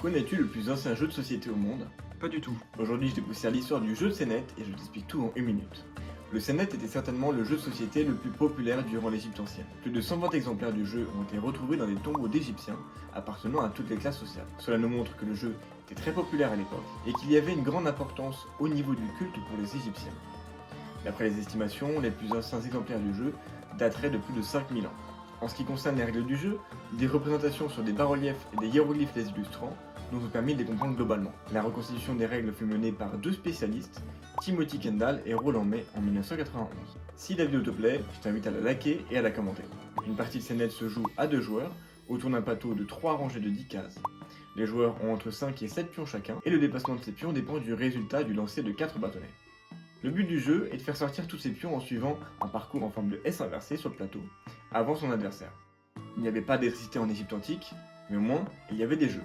Connais-tu le plus ancien jeu de société au monde? Pas du tout. Aujourd'hui, je vais pousser à l'histoire du jeu de Senet et je t'explique tout en une minute. Le Senet était certainement le jeu de société le plus populaire durant l'Égypte ancienne. Plus de 120 exemplaires du jeu ont été retrouvés dans des tombeaux d'Égyptiens appartenant à toutes les classes sociales. Cela nous montre que le jeu était très populaire à l'époque et qu'il y avait une grande importance au niveau du culte pour les Égyptiens. D'après les estimations, les plus anciens exemplaires du jeu dateraient de plus de 5000 ans. En ce qui concerne les règles du jeu, des représentations sur des bas-reliefs et des hiéroglyphes les illustrant nous ont permis de les comprendre globalement. La reconstitution des règles fut menée par deux spécialistes, Timothy Kendall et Roland May en 1991. Si la vidéo te plaît, je t'invite à la liker et à la commenter. Une partie de Senet se joue à 2 joueurs, autour d'un plateau de 3 rangées de 10 cases. Les joueurs ont entre 5 et 7 pions chacun, et le déplacement de ces pions dépend du résultat du lancer de 4 bâtonnets. Le but du jeu est de faire sortir tous ces pions en suivant un parcours en forme de S inversé sur le plateau, avant son adversaire. Il n'y avait pas d'électricité en Égypte antique, mais au moins, il y avait des jeux.